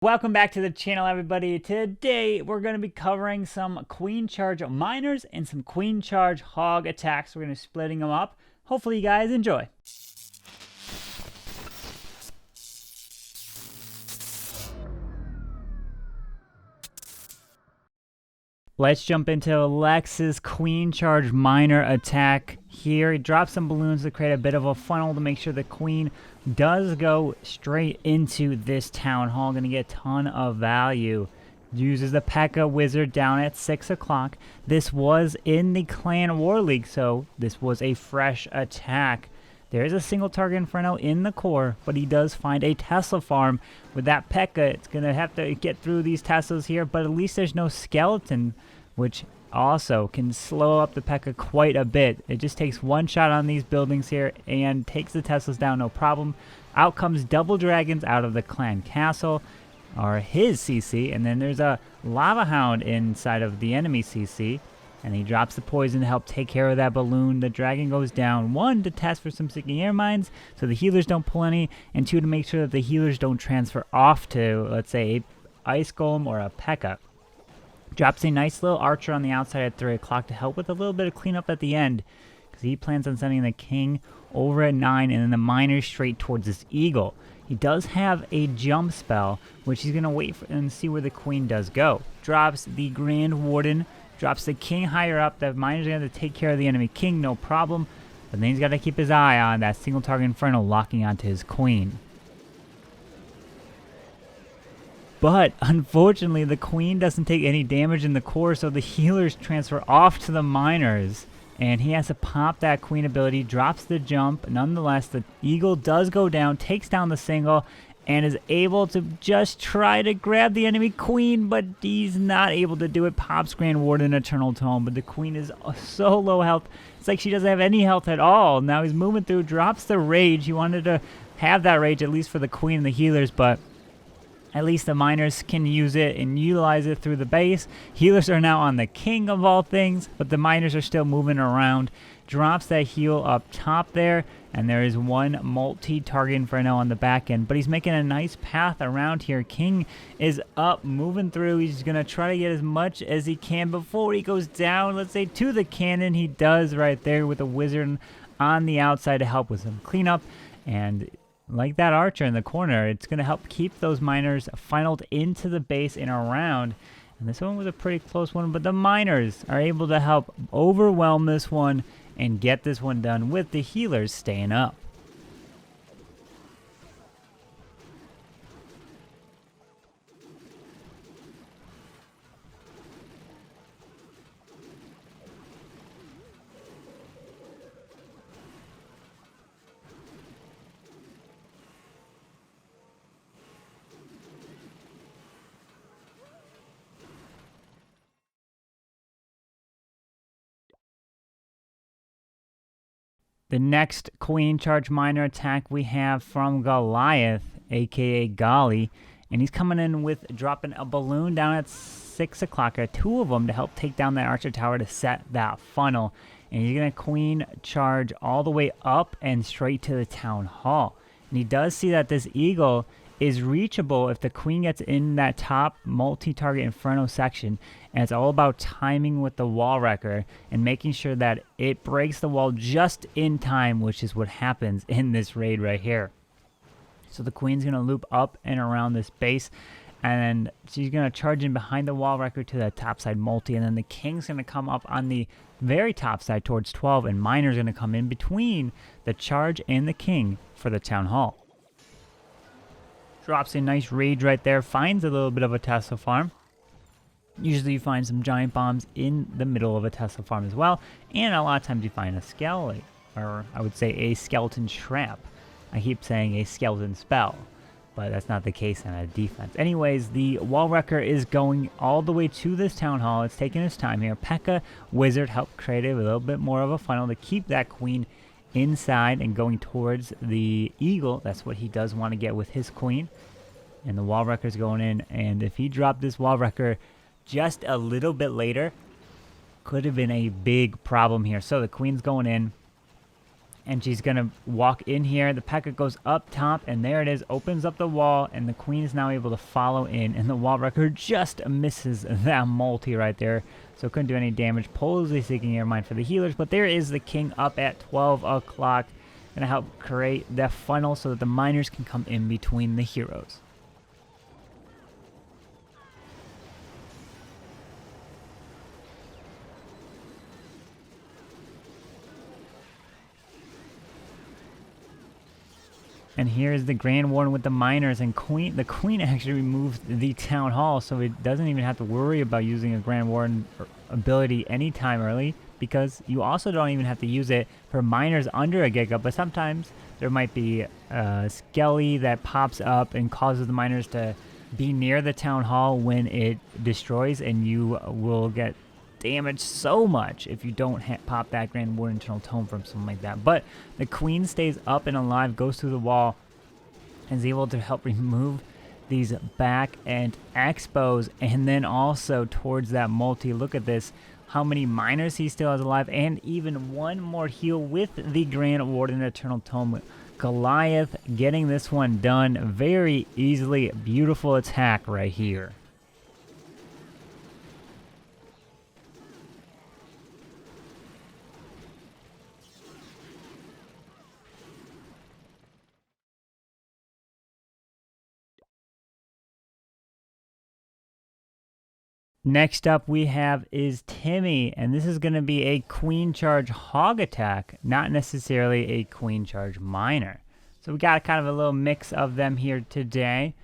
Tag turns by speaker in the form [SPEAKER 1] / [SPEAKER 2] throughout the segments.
[SPEAKER 1] Welcome back to the channel, everybody. Today we're going to be covering some queen charge miners and some queen charge hog attacks. We're going to be splitting them up. Hopefully you guys enjoy. Let's jump into Lex's queen charge miner attack here. He drops some balloons to create a bit of a funnel to make sure the queen does go straight into this town hall. Going to get a ton of value. Uses the P.E.K.K.A. wizard down at 6 o'clock. This was in the Clan War League, so this was a fresh attack. There is a single target Inferno in the core, but he does find a Tesla farm. With that P.E.K.K.A., it's going to have to get through these Teslas here, but at least there's no skeleton, which also can slow up the P.E.K.K.A. quite a bit. It just takes one shot on these buildings here and takes the Teslas down, no problem. Out comes double dragons out of the clan castle, or his CC, and then there's a lava hound inside of the enemy CC. And he drops the poison to help take care of that balloon. The dragon goes down. 1, to test for some sinking air mines so the healers don't pull any. And 2, to make sure that the healers don't transfer off to, let's say, a ice golem or a P.E.K.K.A. Drops a nice little archer on the outside at 3 o'clock to help with a little bit of cleanup at the end. Because he plans on sending the king over at 9 and then the miners straight towards this eagle. He does have a jump spell, which he's going to wait for and see where the queen does go. Drops the Grand Warden. Drops the king higher up. The miner's going to have to take care of the enemy king, no problem. But then he's got to keep his eye on that single target Inferno locking onto his queen. But unfortunately, the queen doesn't take any damage in the core, so the healers transfer off to the miners. And he has to pop that queen ability, drops the jump. Nonetheless, the eagle does go down, takes down the single, and is able to just try to grab the enemy queen, but he's not able to do it. Pops Grand Warden Eternal Tome, but the queen is so low health. It's like she doesn't have any health at all. Now he's moving through, drops the rage. He wanted to have that rage, at least for the queen and the healers, but at least the miners can use it and utilize it through the base. Healers are now on the king of all things, but the miners are still moving around. Drops that heal up top there, and there is one multi-target Inferno on the back end, but he's making a nice path around here. King is up, moving through. He's going to try to get as much as he can before he goes down, let's say, to the cannon. He does right there with a wizard on the outside to help with some cleanup, and like that archer in the corner, it's going to help keep those miners funneled into the base and around. And this one was a pretty close one, but the miners are able to help overwhelm this one and get this one done with the healers staying up. The next queen charge miner attack we have from Goliath, aka Golly, and he's coming in with dropping a balloon down at 6 o'clock, 2 of them to help take down that archer tower to set that funnel. And he's going to queen charge all the way up and straight to the town hall. And he does see that this eagle is reachable if the queen gets in that top multi-target Inferno section, and it's all about timing with the wall wrecker and making sure that it breaks the wall just in time, which is what happens in this raid right here. So the queen's going to loop up and around this base, and she's going to charge in behind the wall wrecker to the top side multi, and then the king's going to come up on the very top side towards 12, and miner's going to come in between the charge and the king for the town hall. Drops a nice rage right there, finds a little bit of a Tesla farm. Usually you find some giant bombs in the middle of a Tesla farm as well, and a lot of times you find a skeleton, or I would say a skeleton trap. I keep saying a skeleton spell, but that's not the case in a defense. Anyways, the wall wrecker is going all the way to this town hall. It's taking its time here. P.E.K.K.A. wizard helped create a little bit more of a funnel to keep that queen inside and going towards the eagle. That's what he does want to get with his queen. And the wall wrecker's going in, and if he dropped this wall wrecker just a little bit later, could have been a big problem here. So the queen's going in. And she's going to walk in here. The P.E.K.K.A goes up top, and there it is, opens up the wall, and the queen is now able to follow in, and the wall wrecker just misses that multi right there, so couldn't do any damage. Pulls the Seeking Air Mine for the healers, but there is the king up at 12 o'clock, going to help create that funnel so that the miners can come in between the heroes. And here's the Grand Warden with the miners, and the queen actually removed the town hall, so it doesn't even have to worry about using a Grand Warden ability anytime early, because you also don't even have to use it for miners under a giga, but sometimes there might be a skelly that pops up and causes the miners to be near the town hall when it destroys, and you will get damage so much if you don't pop that Grand Warden Internal Tome from something like that. But the queen stays up and alive, goes through the wall, and is able to help remove these back and expos, and then also towards that multi. Look at this, how many miners he still has alive, and even one more heal with the Grand Warden Eternal Tome. Goliath getting this one done very easily. Beautiful attack right here. Next up we have is Timmy, and this is going to be a queen charge hog attack, not necessarily a queen charge miner. So we got kind of a little mix of them here today.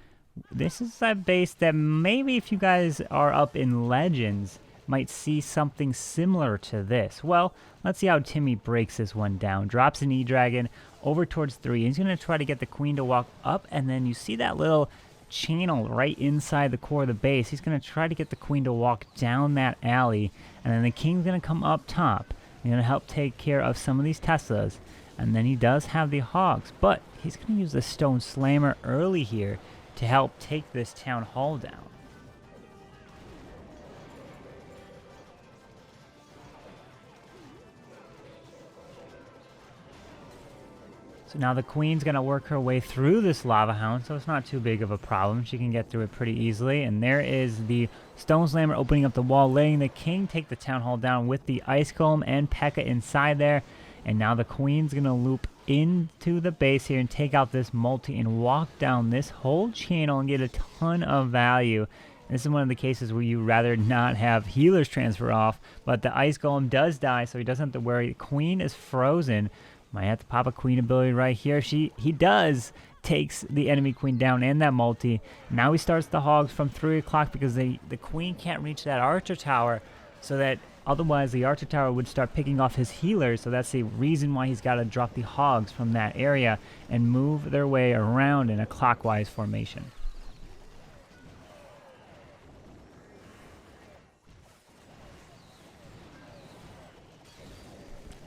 [SPEAKER 1] This is a base that maybe if you guys are up in Legends might see something similar to this. Well, let's see how Timmy breaks this one down. Drops an E-Dragon over towards 3. He's going to try to get the queen to walk up, and then you see that little channel right inside the core of the base. He's going to try to get the queen to walk down that alley, and then the king's going to come up top. He's going to help take care of some of these Teslas, and then he does have the Hogs, but he's going to use the Stone Slammer early here to help take this town hall down. So now the queen's going to work her way through this lava hound, so it's not too big of a problem. She can get through it pretty easily. And there is the Stone Slammer opening up the wall, letting the king take the town hall down with the Ice Golem and P.E.K.K.A inside there. And now the queen's going to loop into the base here and take out this multi and walk down this whole channel and get a ton of value. This is one of the cases where you rather not have healers transfer off, but the Ice Golem does die, so he doesn't have to worry. The queen is frozen. Might have to pop a queen ability right here. He does takes the enemy queen down and that multi. Now he starts the Hogs from 3 o'clock because the queen can't reach that archer tower, so that otherwise the archer tower would start picking off his healers. So that's the reason why he's got to drop the Hogs from that area and move their way around in a clockwise formation.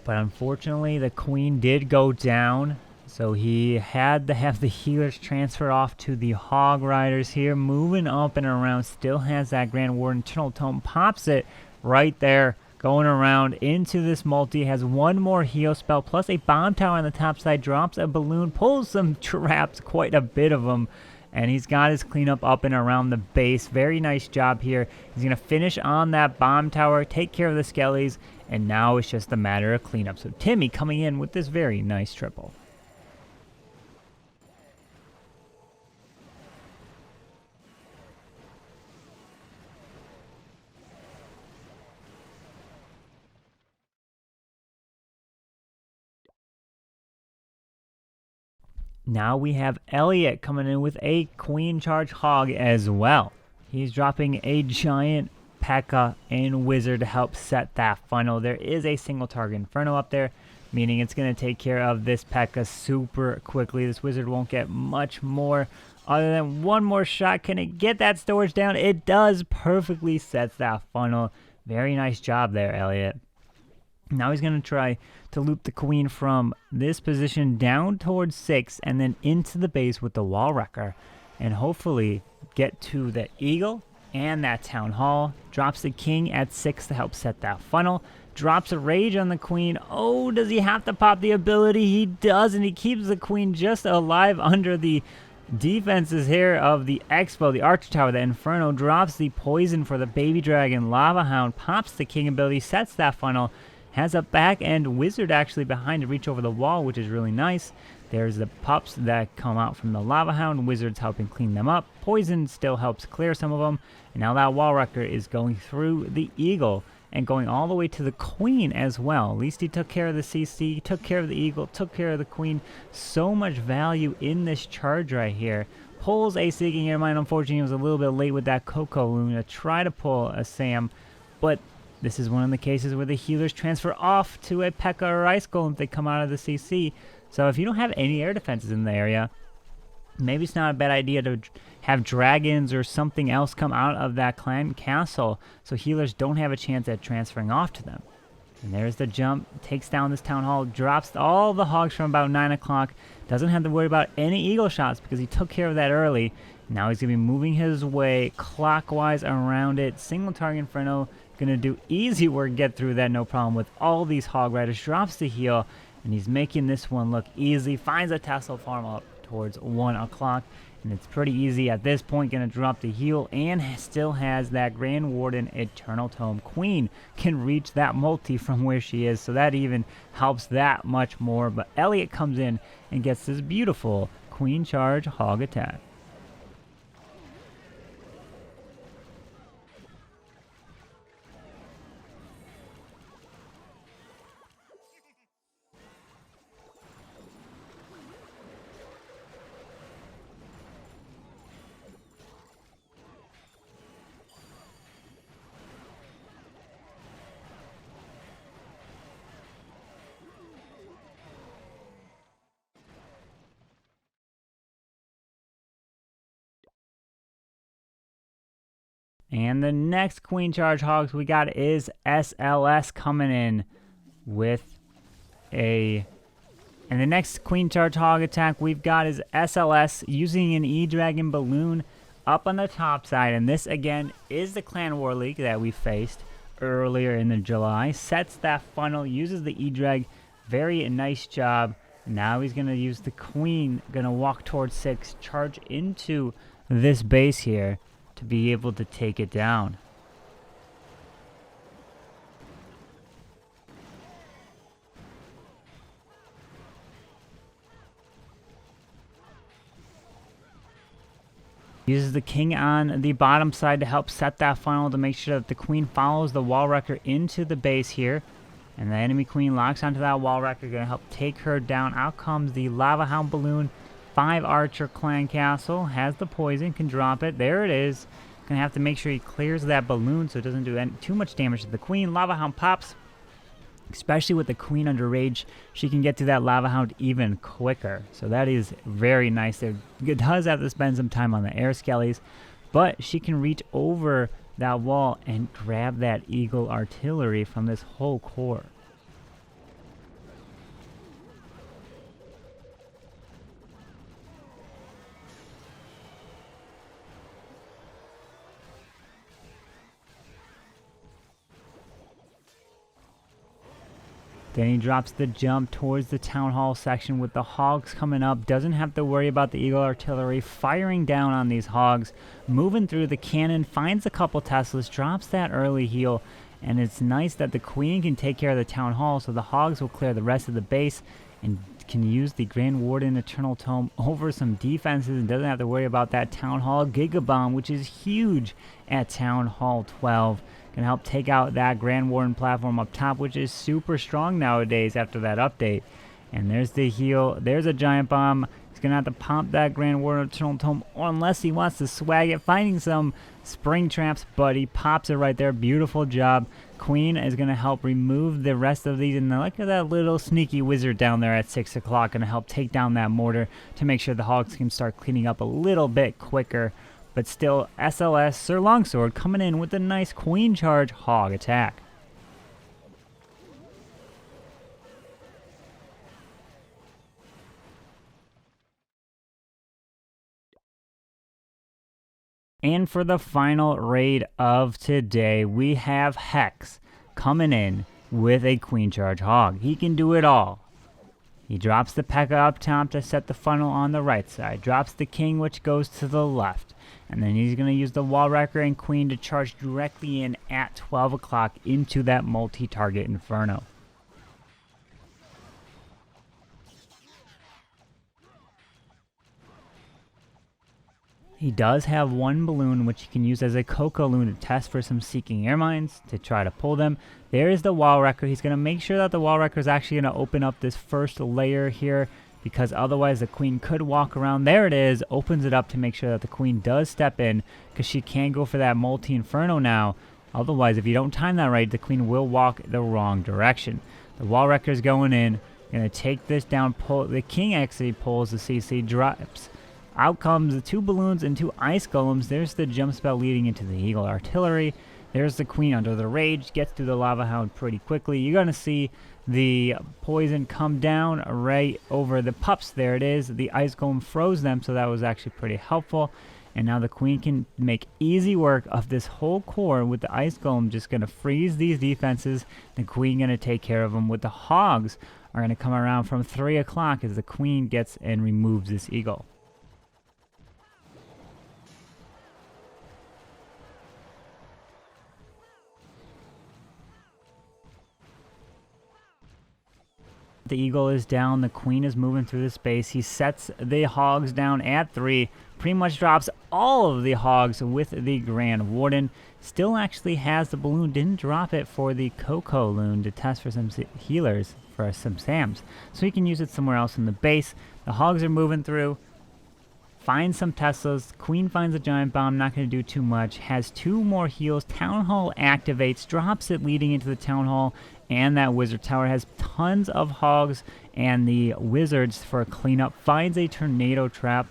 [SPEAKER 1] But unfortunately, the queen did go down, so he had to have the healers transfer off to the Hog Riders here. Moving up and around, still has that Grand Warden Eternal Tome, pops it right there, going around into this multi. Has one more heal spell, plus a bomb tower on the top side, drops a balloon, pulls some traps, quite a bit of them. And he's got his cleanup up and around the base. Very nice job here. He's going to finish on that bomb tower, take care of the skellies, and now it's just a matter of cleanup. So Timmy coming in with this very nice triple. Now we have Elliot coming in with a queen charge hog as well. He's dropping a giant P.E.K.K.A and wizard to help set that funnel. There is a single target inferno up there, meaning it's going to take care of this P.E.K.K.A super quickly. This wizard won't get much more other than one more shot. Can it get that storage down? It does. Perfectly sets that funnel. Very nice job there, Elliot. Now he's going to try to loop the queen from this position down towards 6 and then into the base with the wall wrecker, and hopefully get to the eagle and that town hall. Drops the king at 6 to help set that funnel. drops a rage on the queen. Oh, does he have to pop the ability? He does, and he keeps the queen just alive under the defenses here of the Expo, the Archer Tower. The Inferno drops the poison for the Baby Dragon. Lava Hound pops the King ability, sets that funnel, has a back end wizard actually behind to reach over the wall, which is really nice. There's the pups that come out from the Lava Hound. Wizards helping clean them up. Poison still helps clear some of them. And now that wall wrecker is going through the Eagle and going all the way to the Queen as well. At least he took care of the CC, took care of the Eagle, took care of the Queen. So much value in this charge right here. Pulls a Seeking Airmine. Unfortunately, he was a little bit late with that Coco Luna. Try to pull a Sam, but this is one of the cases where the healers transfer off to a P.E.K.K.A or Ice Golem if they come out of the CC. So if you don't have any air defenses in the area, maybe it's not a bad idea to have dragons or something else come out of that clan castle so healers don't have a chance at transferring off to them. And there's the jump, takes down this town hall, drops all the hogs from about 9 o'clock. Doesn't have to worry about any eagle shots because he took care of that early. Now he's going to be moving his way clockwise around it. Single target Inferno, going to do easy work, get through that no problem with all these hog riders. Drops the heal, and he's making this one look easy. Finds a Tassel farm up towards 1 o'clock. And it's pretty easy at this point. Going to drop the heal and still has that Grand Warden Eternal Tome. Queen can reach that multi from where she is, so that even helps that much more. But Elliot comes in and gets this beautiful Queen Charge Hog attack. And the next Queen Charge Hogs we got is SLS coming in with a... And the next Queen Charge Hog attack we've got is SLS using an E-Dragon balloon up on the top side. And this, again, is the Clan War League that we faced earlier in the July. Sets that funnel, uses the E-Drag. Very nice job. Now he's going to use the Queen, going to walk towards 6, charge into this base here to be able to take it down. Uses the King on the bottom side to help set that funnel to make sure that the Queen follows the wall wrecker into the base here. And the enemy Queen locks onto that wall wrecker, going to help take her down. Out comes the Lava Hound balloon. 5 Archer Clan Castle, has the poison, can drop it. There it is. Gonna have to make sure he clears that balloon so it doesn't do too much damage to the Queen. Lava Hound pops, especially with the Queen under rage. She can get to that Lava Hound even quicker. So that is very nice. It does have to spend some time on the air skellies, but she can reach over that wall and grab that Eagle artillery from this whole core. Then he drops the jump towards the Town Hall section with the Hogs coming up. Doesn't have to worry about the Eagle artillery firing down on these Hogs. Moving through the cannon, finds a couple Teslas, drops that early heal. And it's nice that the Queen can take care of the Town Hall, so the Hogs will clear the rest of the base and can use the Grand Warden Eternal Tome over some defenses and doesn't have to worry about that Town Hall Giga Bomb, which is huge at Town Hall 12. Can help take out that Grand Warden platform up top, which is super strong nowadays after that update. And there's the heal. There's a Giant Bomb. He's going to have to pump that Grand Warden Eternal Tome, unless he wants to swag it, finding some Spring Traps, but he pops it right there. Beautiful job. Queen is going to help remove the rest of these. And look at that little sneaky wizard down there at 6 o'clock. Going to help take down that mortar to make sure the Hogs can start cleaning up a little bit quicker. But still, SLS, Sir Longsword, coming in with a nice Queen Charge Hog attack. And for the final raid of today, we have Hex coming in with a queen charge hog. He can do it all. He drops the P.E.K.K.A up top to set the funnel on the right side, drops the king which goes to the left, and then he's going to use the wall wrecker and queen to charge directly in at 12 o'clock into that multi-target inferno. He does have one balloon which he can use as a cocoa loon to test for some seeking air mines to try to pull them. There is the wall wrecker. He's going to make sure that the wall wrecker is actually going to open up this first layer here, because otherwise the queen could walk around. There it is, opens it up to make sure that the queen does step in, because she can go for that multi-inferno now. Otherwise, if you don't time that right, the queen will walk the wrong direction. The wall wrecker is going in, going to take this down, pull. The king actually pulls the CC, drops. Out comes the two balloons and two ice golems. There's the jump spell leading into the eagle artillery. There's the queen under the rage, gets through the lava hound pretty quickly. You're going to see the poison come down right over the pups. There it is. The ice golem froze them, so that was actually pretty helpful. And now the queen can make easy work of this whole core with the ice golem just going to freeze these defenses. The queen going to take care of them with the hogs are going to come around from 3 o'clock as the queen gets and removes this eagle. The eagle is down, the queen is moving through the space. He sets the hogs down at 3, pretty much drops all of the hogs with the Grand Warden. Still actually has the balloon, didn't drop it for the Cocoa Loon to test for some healers, for some Sams. So he can use it somewhere else in the base. The hogs are moving through. Finds some Teslas. Queen finds a giant bomb, not going to do too much. Has 2 more heals. Town Hall activates, drops it leading into the Town Hall. And that wizard tower has tons of hogs and the wizards for a cleanup. Finds a tornado trap.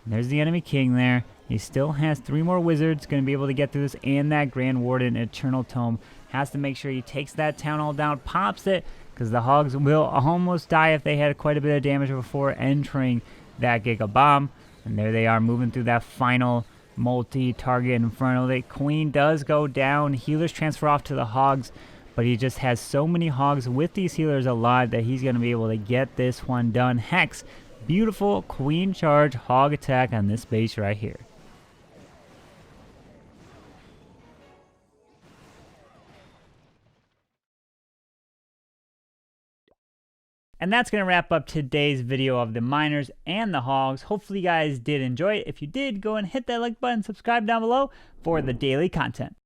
[SPEAKER 1] There's the enemy king there. He still has 3 more wizards, going to be able to get through this, and that Grand Warden Eternal Tome. Has to make sure he takes that town hall down, pops it, because the hogs will almost die if they had quite a bit of damage before entering that Giga Bomb. And there they are moving through that final multi-target inferno. The queen does go down. Healers transfer off to the hogs. But he just has so many hogs with these healers alive that he's going to be able to get this one done. Hex, beautiful queen charge hog attack on this base right here. And that's going to wrap up today's video of the miners and the hogs. Hopefully you guys did enjoy it. If you did, go and hit that like button, subscribe down below for the daily content.